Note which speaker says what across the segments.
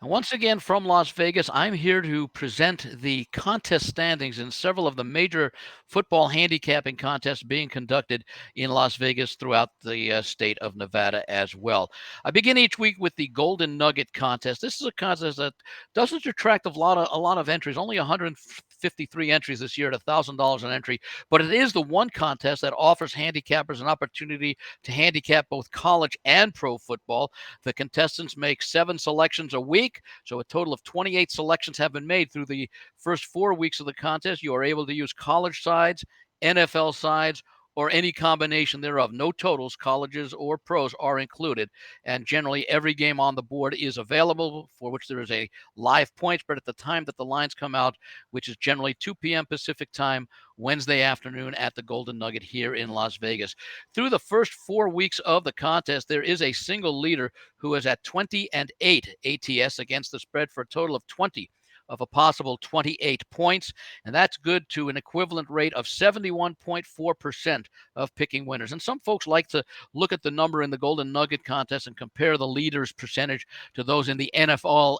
Speaker 1: And once again from Las Vegas, I'm here to present the contest standings in several of the major football handicapping contests being conducted in Las Vegas throughout the state of Nevada as well. I begin each week with the Golden Nugget contest. This is a contest that doesn't attract a lot of entries, only 153 entries this year at $1,000 an entry, but it is the one contest that offers handicappers an opportunity to handicap both college and pro football. The contestants make 7 selections a week, so a total of 28 selections have been made through the first 4 weeks of the contest. You are able to use college sides, NFL sides, or any combination thereof. No totals, colleges or pros are included. And generally, every game on the board is available, for which there is a live point spread at the time that the lines come out, which is generally 2 p.m. Pacific time, Wednesday afternoon at the Golden Nugget here in Las Vegas. Through the first 4 weeks of the contest, there is a single leader who is at 20-8 ATS against the spread for a total of 20 of a possible 28 points. And that's good to an equivalent rate of 71.4% of picking winners. And some folks like to look at the number in the Golden Nugget contest and compare the leaders' percentage to those in the NFL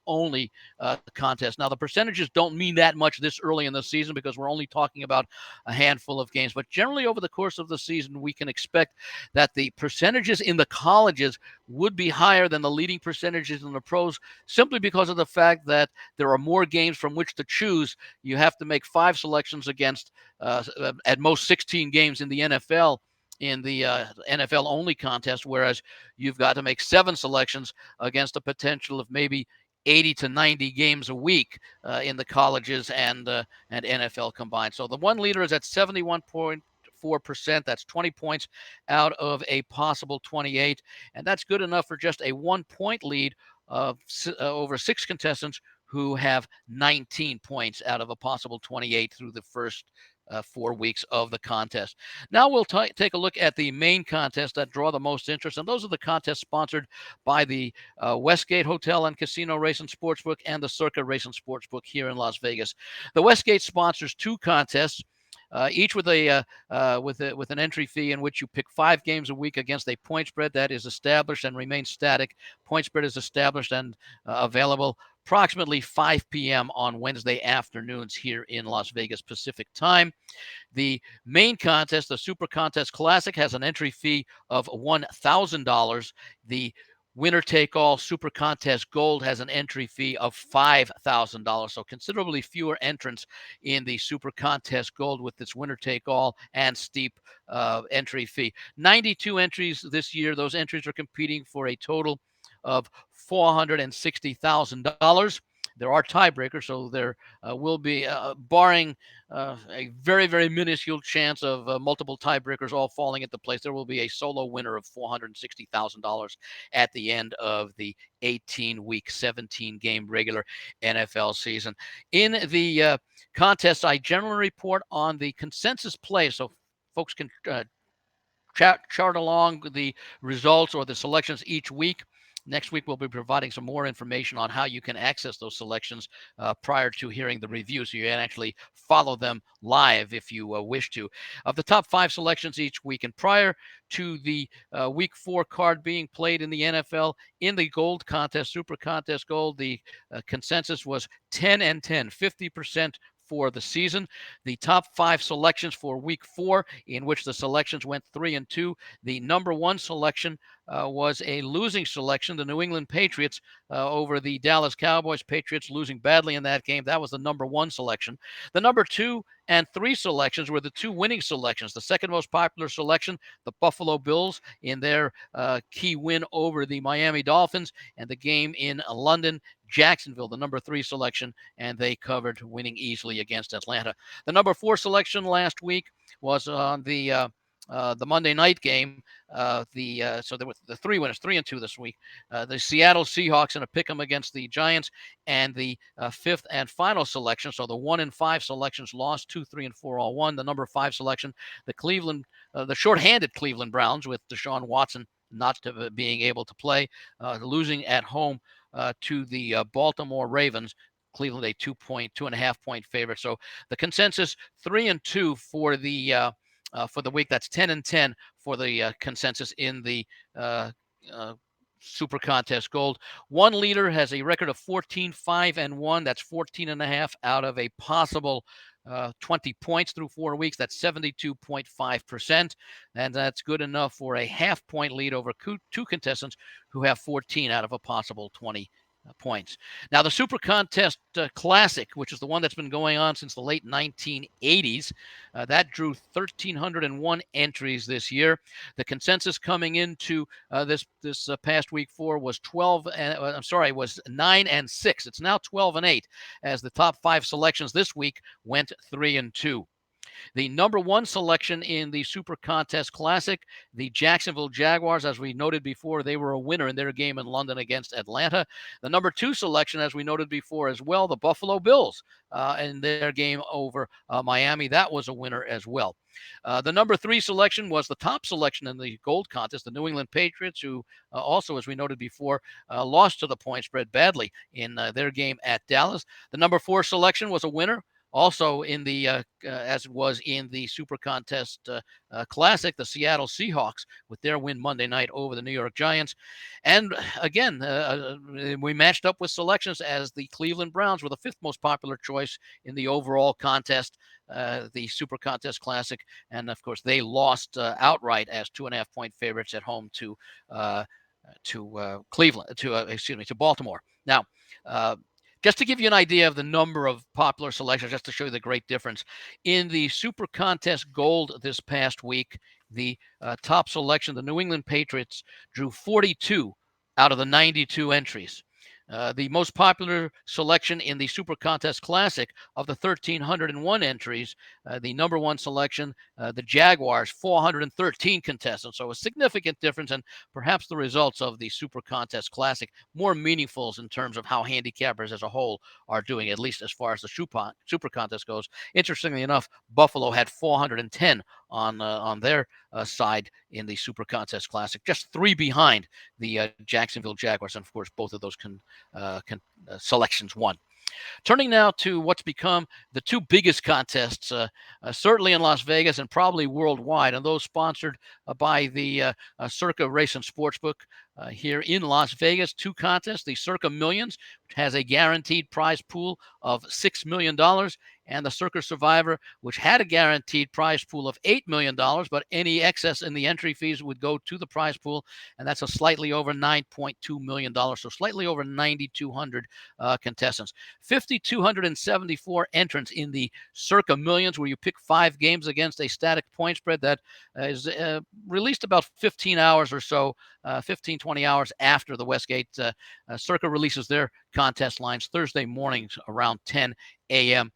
Speaker 1: only contest. Now, the percentages don't mean that much this early in the season because we're only talking about a handful of games. But generally, over the course of the season, we can expect that the percentages in the colleges would be higher than the leading percentages in the pros, simply because of the fact that there are more games from which to choose. You have to make 5 selections against at most 16 games in the NFL in the NFL only contest, whereas you've got to make 7 selections against a potential of maybe 80 to 90 games a week in the colleges and NFL combined. So the one leader is at 71.4%. That's 20 points out of a possible 28, and that's good enough for just a 1-point lead of over 6 contestants who have 19 points out of a possible 28 through the first 4 weeks of the contest. Now we'll take a look at the main contests that draw the most interest, and those are the contests sponsored by the Westgate Hotel and Casino Race and Sportsbook and the Circa Race and Sportsbook here in Las Vegas. The Westgate sponsors 2 contests. Each with with an entry fee in which you pick 5 games a week against a point spread that is established and remains static. Point spread is established and available approximately 5 p.m. on Wednesday afternoons here in Las Vegas Pacific time. The main contest, the Super Contest Classic, has an entry fee of $1,000. The Winner Take All Super Contest Gold has an entry fee of $5,000. So considerably fewer entrants in the Super Contest Gold with this Winner Take All and steep entry fee. 92 entries this year. Those entries are competing for a total of $460,000. There are tiebreakers, so there will be, barring a very, very minuscule chance of multiple tiebreakers all falling into place, there will be a solo winner of $460,000 at the end of the 18-week, 17-game regular NFL season. In the contest, I generally report on the consensus play, so folks can chart along the results or the selections each week. Next week, we'll be providing some more information on how you can access those selections prior to hearing the review, so you can actually follow them live if you wish to. Of the top 5 selections each week, and prior to the Week 4 card being played in the NFL, in the Gold Contest, Super Contest Gold, the consensus was 10-10, 50% for the season. The top 5 selections for Week 4, in which the selections went 3-2. The number 1 selection was a losing selection, the New England Patriots over the Dallas Cowboys. Patriots losing badly in that game. That was the number 1 selection. The number 2 and 3 selections were the 2 winning selections. The second most popular selection, the Buffalo Bills, in their key win over the Miami Dolphins, and the game in London, Jacksonville, the number 3 selection, and they covered, winning easily against Atlanta. The number 4 selection last week was on the Monday night game. So there were the 3 winners, 3-2 this week. The Seattle Seahawks in a pick'em against the Giants, and the 5th and final selection. So the 1 and 5 selections lost, 2, 3, and 4 all won. The number 5 selection, the shorthanded Cleveland Browns, with Deshaun Watson not being able to play, losing at home to the Baltimore Ravens. Cleveland a 2.5 point favorite. So the consensus 3-2 for the week. That's 10-10 for the consensus in the Super Contest Gold. One leader has a record of 14-5-1. That's 14 and a half out of a possible 20 points through 4 weeks. That's 72.5%. And that's good enough for a half-point lead over two contestants who have 14 out of a possible 20 points. Now, the Super Contest Classic, which is the one that's been going on since the late 1980s, that drew 1,301 entries this year. The consensus coming into this past week 4 was 12 and was 9 and 6. It's now 12 and 8 as the top 5 selections this week went 3 and 2. The number 1 selection in the Super Contest Classic, the Jacksonville Jaguars, as we noted before, they were a winner in their game in London against Atlanta. The number 2 selection, as we noted before as well, the Buffalo Bills in their game over Miami. That was a winner as well. The number 3 selection was the top selection in the gold contest, the New England Patriots, who also, as we noted before, lost to the point spread badly in their game at Dallas. The number 4 selection was a winner, also in the as it was in the Super Contest Classic, the Seattle Seahawks with their win Monday night over the New York Giants. And again, we matched up with selections as the Cleveland Browns were the 5th most popular choice in the overall contest, the Super Contest Classic. And of course, they lost outright as 2.5-point favorites at home to Cleveland, to Baltimore. Now, just to give you an idea of the number of popular selections, just to show you the great difference. In the Super Contest Gold this past week, the top selection, the New England Patriots, drew 42 out of the 92 entries. The most popular selection in the Super Contest Classic of the 1,301 entries, the number 1 selection, the Jaguars, 413 contestants. So a significant difference, and perhaps the results of the Super Contest Classic more meaningful in terms of how handicappers as a whole are doing, at least as far as the Super Contest goes. Interestingly enough, Buffalo had 410 on their side in the Super Contest Classic, just 3 behind the Jacksonville Jaguars, and of course both of those selections won. Turning now to what's become the 2 biggest contests, certainly in Las Vegas and probably worldwide, and those sponsored by the Circa Race and Sportsbook here in Las Vegas. 2 contests, the Circa Millions, which has a guaranteed prize pool of $6 million, and the Circa Survivor, which had a guaranteed prize pool of $8 million, but any excess in the entry fees would go to the prize pool, and that's a slightly over $9.2 million, so slightly over 9,200 contestants. 5,274 entrants in the Circa Millions, where you pick 5 games against a static point spread that is released about 15 hours or so, 15, 20 hours after the Westgate. Circa releases their contest lines Thursday mornings around 10 a.m.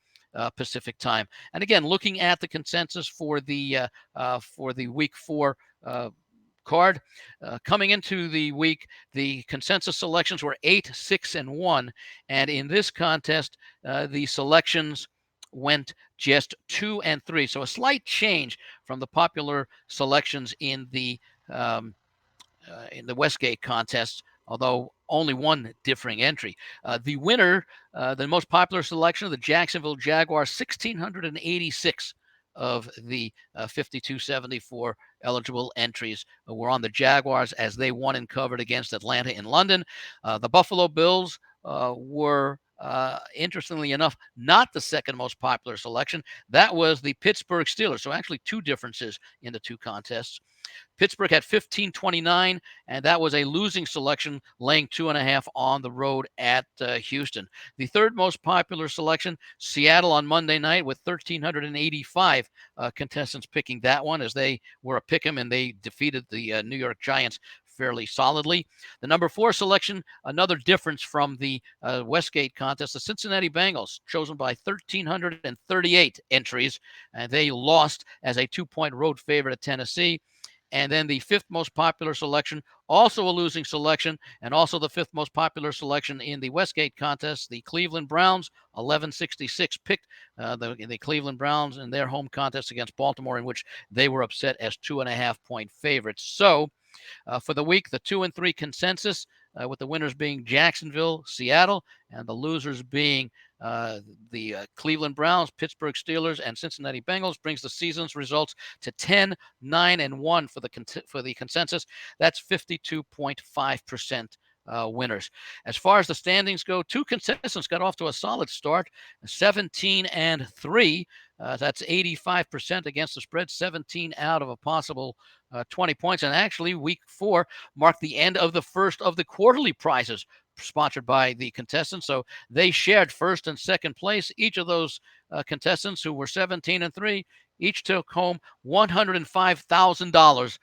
Speaker 1: Pacific time. And again, looking at the consensus for the week 4 card. Coming into the week, the consensus selections were 8, 6, and 1. And in this contest, the selections went just 2 and 3. So a slight change from the popular selections in the Westgate contest, although only one differing entry. The winner, the most popular selection of the Jacksonville Jaguars, 1,686 of the 5,274 eligible entries were on the Jaguars as they won and covered against Atlanta in London. The Buffalo Bills were, interestingly enough, not the second most popular selection. That was the Pittsburgh Steelers. So actually 2 differences in the 2 contests. Pittsburgh had 1,529, and that was a losing selection, laying 2.5 on the road at Houston. The third most popular selection, Seattle on Monday night, with 1,385 contestants picking that one, as they were a pick'em and they defeated the New York Giants fairly solidly. The number 4 selection, another difference from the Westgate contest, the Cincinnati Bengals, chosen by 1,338 entries, and they lost as a 2-point road favorite at Tennessee. And then the 5th most popular selection, also a losing selection, and also the 5th most popular selection in the Westgate contest, the Cleveland Browns, 1,166 picked the Cleveland Browns in their home contest against Baltimore, in which they were upset as 2.5-point favorites. So for the week, the 2 and 3 consensus, with the winners being Jacksonville, Seattle, and the losers being The Cleveland Browns, Pittsburgh Steelers, and Cincinnati Bengals brings the season's results to 10, 9, and 1 for the consensus. That's 52.5%. Winners. As far as the standings go, two contestants got off to a solid start, 17 and 3. That's 85% against the spread, 17 out of a possible 20 points. And actually, week 4 marked the end of the first of the quarterly prizes sponsored by the contestants. So they shared first and second place. Each of those contestants who were 17 and 3 each took home $105,000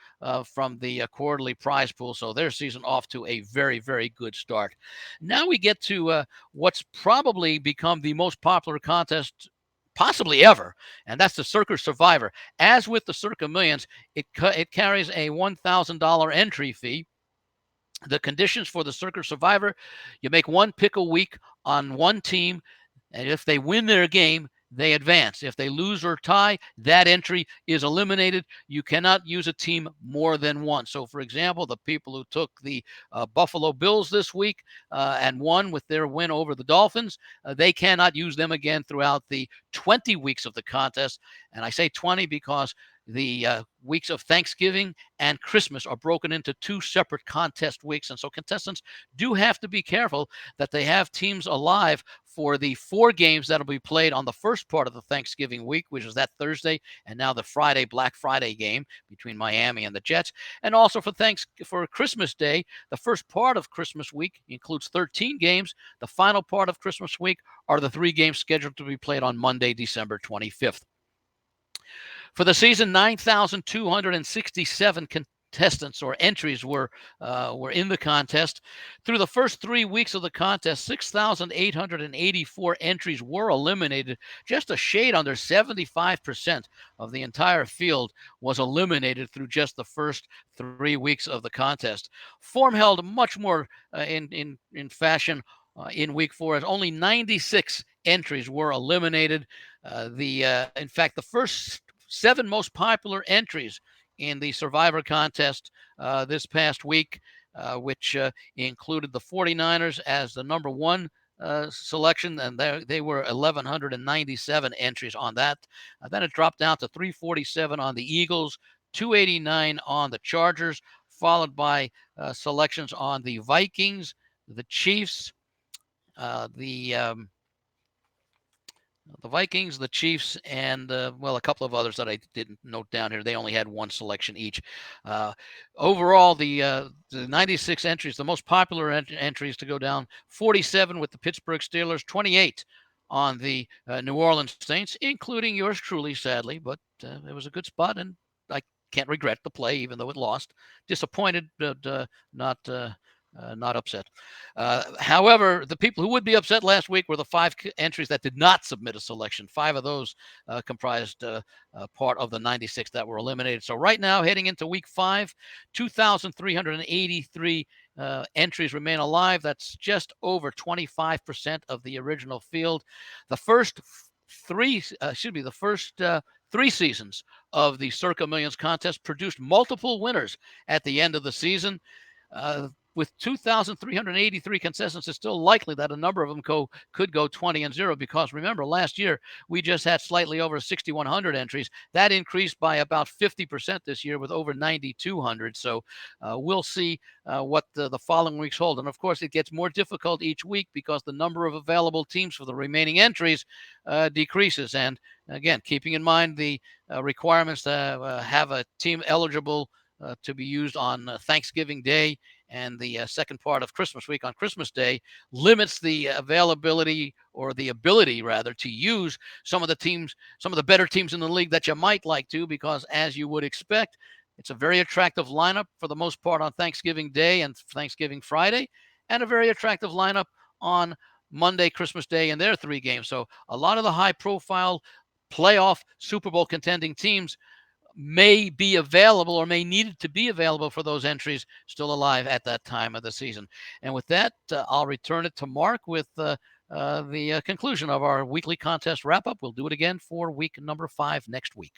Speaker 1: from the quarterly prize pool. So their season off to a very, very good start. Now we get to what's probably become the most popular contest possibly ever, and that's the Circa Survivor. As with the Circa Millions, it carries a $1,000 entry fee. The conditions for the Circa Survivor: you make one pick a week on one team, and if they win their game, they advance. If they lose or tie, that entry is eliminated. You cannot use a team more than one. So, for example, the people who took the Buffalo Bills this week and won with their win over the Dolphins, they cannot use them again throughout the 20 weeks of the contest. And I say 20 because the weeks of Thanksgiving and Christmas are broken into two separate contest weeks. And so contestants do have to be careful that they have teams alive for the 4 games that'll be played on the first part of the Thanksgiving week, which is that Thursday, and now the Friday, Black Friday game between Miami and the Jets. And also for Christmas Day, the first part of Christmas week includes 13 games. The final part of Christmas week are the 3 games scheduled to be played on Monday, December 25th. For the season, 9,267 contestants or entries were in the contest. Through the first 3 weeks of the contest, 6,884 entries were eliminated. Just a shade under 75% of the entire field was eliminated through just the first 3 weeks of the contest. Form held much more in fashion in week 4, as only 96 entries were eliminated. In fact, the first 7 most popular entries in the Survivor contest this past week, which included the 49ers as the number 1 selection, and they were 1,197 entries on that. Then it dropped down to 347 on the Eagles, 289 on the Chargers, followed by selections on the Vikings, the Chiefs, the Vikings, the Chiefs, and a couple of others that I didn't note down here. They only had 1 selection each. Overall, the 96 entries, the most popular entries to go down: 47 with the Pittsburgh Steelers, 28 on the New Orleans Saints, including yours truly, sadly, but it was a good spot, and I can't regret the play, even though it lost. Disappointed, but not upset. However, the people who would be upset last week were the 5 entries that did not submit a selection. 5 of those comprised part of the 96 that were eliminated. So right now, heading into week 5, 2,383 entries remain alive. That's just over 25% of the original field. The first 3 seasons of the Circa Millions contest produced multiple winners at the end of the season. With 2,383 contestants, it's still likely that a number of them could go 20-0, because remember, last year we just had slightly over 6,100 entries. That increased by about 50% this year with over 9,200. So we'll see what the following weeks hold. And of course, it gets more difficult each week because the number of available teams for the remaining entries decreases. And again, keeping in mind the requirements to have a team eligible to be used on Thanksgiving Day and the second part of Christmas week on Christmas Day, limits the availability, or the ability rather, to use some of the better teams in the league that you might like to, because as you would expect, it's a very attractive lineup for the most part on Thanksgiving Day and Thanksgiving Friday, and a very attractive lineup on Monday, Christmas Day, and their 3 games. So a lot of the high-profile playoff Super Bowl contending teams may be available, or may need to be available for those entries still alive at that time of the season. And with that, I'll return it to Mark with the conclusion of our weekly contest wrap-up. We'll do it again for week number 5 next week.